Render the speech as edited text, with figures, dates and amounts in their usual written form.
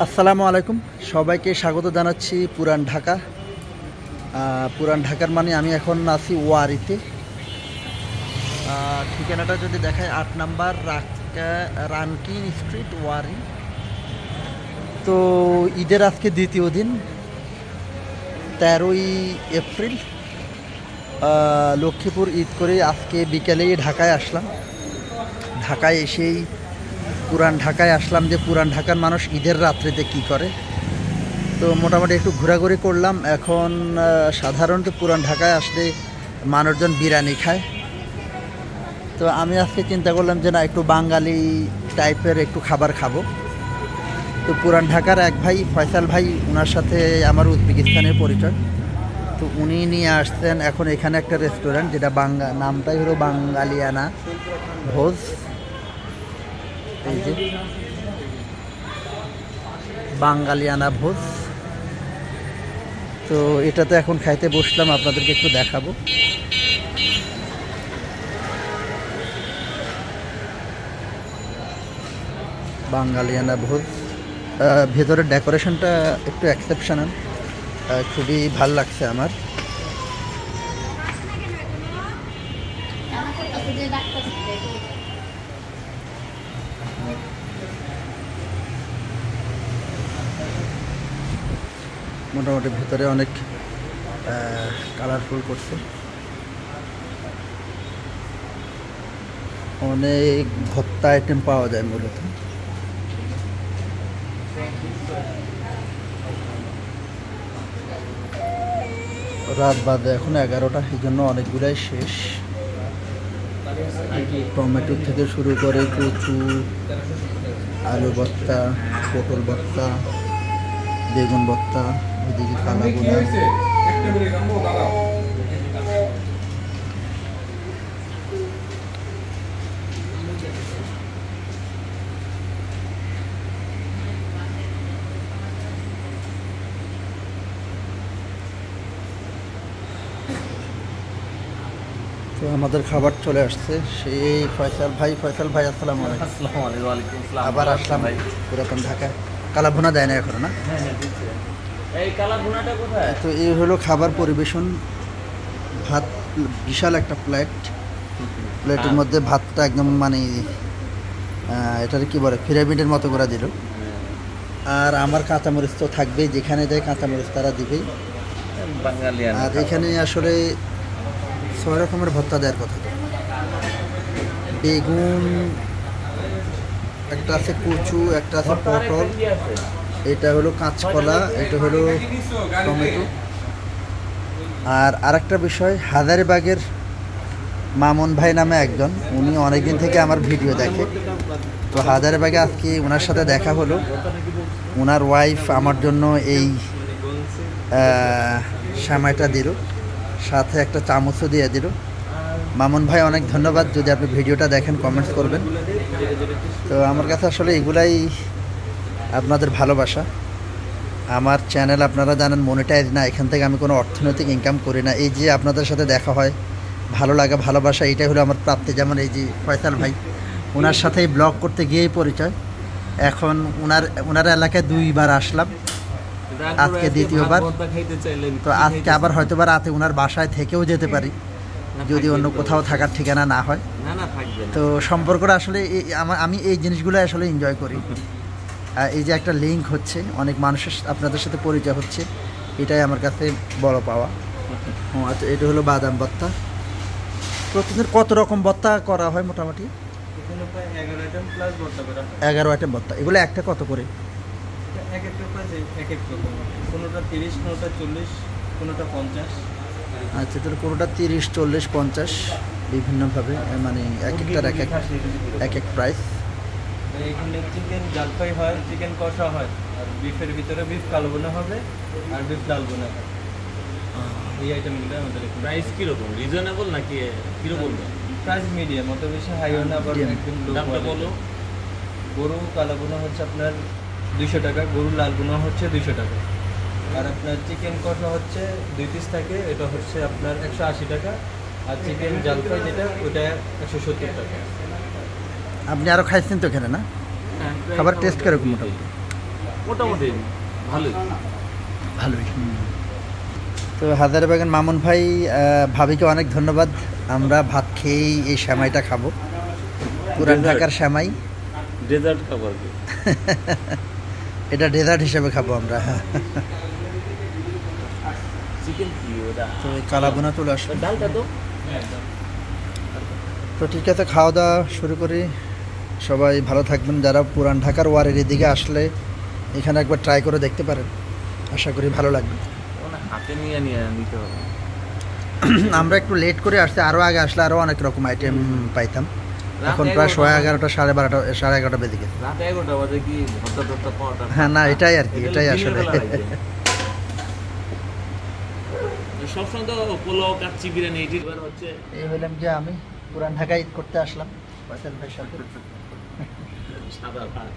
আসসালামু আলাইকুম, সবাইকে স্বাগত জানাচ্ছি পুরান ঢাকা। পুরান ঢাকার মানে আমি এখন আছি ওয়ারিতে। ঠিকানাটা যদি দেখায় ৮ নাম্বার রানকিন স্ট্রিট, ওয়ারি। তো ঈদের আজকে দ্বিতীয় দিন, 13ই এপ্রিল। লক্ষ্মীপুর ঈদ করে আজকে বিকেলেই ঢাকায় আসলাম। ঢাকায় এসেই পুরান ঢাকায় আসলাম যে পুরান ঢাকার মানুষ ঈদের রাত্রিতে কি করে। তো মোটামুটি একটু ঘোরাঘুরি করলাম। এখন সাধারণত পুরান ঢাকায় আসলে মানুষজন বিরিয়ানি খায়। তো আমি আজকে চিন্তা করলাম যে না, একটু বাঙালি টাইপের একটু খাবার খাবো। তো পুরান ঢাকার এক ভাই ফয়সাল ভাই, ওনার সাথে আমার উজবেকিস্তানের পরিচয়। তো উনি নিয়ে আসছেন এখন এখানে একটা রেস্টুরেন্ট, যেটা নামটাই হলো বাঙালিয়ানা ভোজ। এই যে বাঙালিয়ানা ভোজ। তো এটাতে এখন খাইতে বসলাম, আপনাদেরকে একটু দেখাবো। বাঙালিয়ানা ভোজ। ভেতরের ডেকোরেশনটা একটু এক্সেপশনাল, খুবই ভাল লাগছে আমার। মোটামুটি ভেতরে অনেক কালারফুল করছে, অনেক ভর্তা আইটেম পাওয়া যায় মূলত। রাত বাজে এখন 11টা, এই জন্য অনেকগুলাই শেষ। টমেটো থেকে শুরু করে কচু, আলু ভর্তা, পটল ভর্তা, বেগুন ভর্তা, এদিকে কালাবোনা। তো আমাদের খাবার চলে আসছে, সেই ফয়সাল ভাই আসসালামু আলাইকুম। আবার আসলাম পুরাতন ঢাকায়। কালাভুনা দেয় না এখন না? তো এই হলো খাবার পরিবেশন। ভাত, বিশাল একটা প্লেটের মধ্যে ভাতটা একদম মানে এটার কি বলে, পিরামিডের মতো করে দিল। আর আমার কাঁচামরিচ তো থাকবেই, যেখানে যায় কাঁচামরিচ তারা দিবেই। আর এখানে আসলে 6 রকমের ভর্তা দেওয়ার কথা। বেগুন একটা আছে, কচু একটা আছে, পটল, এটা হলো কাঁচকলা, এটা হলো টমেটো। আর আরেকটা বিষয়, হাজারীবাগের মামুন ভাই নামে একজন, উনি অনেকদিন থেকে আমার ভিডিও দেখে। তো হাজারীবাগে আজকে ওনার সাথে দেখা হলো। ওনার ওয়াইফ আমার জন্য এই সেমাইটা দিল, সাথে একটা চামচও দিয়ে দিল। মামুন ভাই অনেক ধন্যবাদ। যদি আপনি ভিডিওটা দেখেন কমেন্টস করবেন। তো আমার কাছে আসলে এগুলাই আপনাদের ভালোবাসা। আমার চ্যানেল আপনারা জানেন মনিটাইজ না, এখান থেকে আমি কোনো অর্থনৈতিক ইনকাম করি না। এই যে আপনাদের সাথে দেখা হয়, ভালো লাগা, ভালোবাসা, এইটাই হলো আমার প্রাপ্তি। যেমন এই যে ফয়সাল ভাই, ওনার সাথেই ব্লগ করতে গিয়েই পরিচয়। এখন ওনার এলাকায় 2বার আসলাম, আজকে দ্বিতীয়বার। তো আজকে আবার হয়তো বা রাতে ওনার বাসায় থেকেও যেতে পারি, যদি অন্য কোথাও থাকার ঠিকানা না হয়। তো সম্পর্কটা আসলে আমি এই জিনিসগুলো আসলে এনজয় করি। এই যে একটা লিঙ্ক হচ্ছে, অনেক মানুষের আপনাদের সাথে পরিচয় হচ্ছে, এটাই আমার কাছে বড় পাওয়া। আচ্ছা, এটা হলো বাদাম ভর্তা। প্রতিদিন কত রকম ভর্তা করা হয় মোটামুটি? 11 আইটেম ভর্তা। এগুলো একটা কত করে? কোনোটা 30, কোনোটা 40, কোনোটা 50। আচ্ছা, তাহলে কোনোটা 30, 40, 50 বিভিন্নভাবে, মানে এক একটার এক এক প্রাইস। এখানে চিকেন জালফাই হয়, চিকেন কষা হয়, আর বিফের ভিতরে বিফ কালোবোনা হবে আর বিফ লালবোনা হয়। এই আইটেমগুলো আমাদের প্রাইস কীরকম, রিজনেবল নাকি কীরকম? প্রাইস মিডিয়াম, অত বেশি হাইও না, আবার একদম লো। দামটা বলো। গরু কালোবোনা হচ্ছে আপনার 200 টাকা, গরু লালবোনা হচ্ছে 200 টাকা। আর আপনার চিকেন কষা হচ্ছে 2 পিস থাকে, এটা হচ্ছে আপনার 180 টাকা। আর চিকেন জালফাই যেটা, ওটা 170 টাকা। আপনি আরও খাইছেন তো এখানে না? খাবার টেস্ট কিরকম মোটামুটি? মোটামুটি ভালোই। ভালোই। তো হাজারীবাগের মামুন ভাই, ভাবিকে অনেক ধন্যবাদ। আমরা ভাত খেয়েই এই সেমাইটা খাবো, পুরান Dessert? ঢাকার সেমাই। ডেজার্ট খাবার কি? এটা ডেজার্ট হিসেবে খাবো আমরা। চিকেন কি ওটা? তো এই কালাবোনা চলে আসলো। ডালটা তো তো ঠিক আছে, খাওয়া দাওয়া শুরু করি। সবাই ভালো থাকবেন। যারা পুরান ঢাকার ওয়ারের এদিকে আসলে এখানে একবার ট্রাই করে দেখতে পারেন, আশা করি ভালো লাগবে। ওনা হাতে নিয়ে নিতে হবে। আমরা একটু লেট করে আসছি, আরও আগে আসলে আরও অনেক রকম আইটেম পাইতাম। এখন রাত প্রায় 11টা, 11:30, 12:30, 11:30 বেজে গেছে। রাত 11টা বাজে কি ভর্তা টর্তা পাওয়াটা? হ্যাঁ, না এটাই আর কি, এটাই আসলে। সবসময় তো পোলাও, কাচ্চি, বিরিয়ানি এটির হচ্ছে। এই হলাম যে আমি পুরান ঢাকায় ঈদ করতে আসলাম ফয়সাল ভাইয়ের সাথে। সাদা ভাত।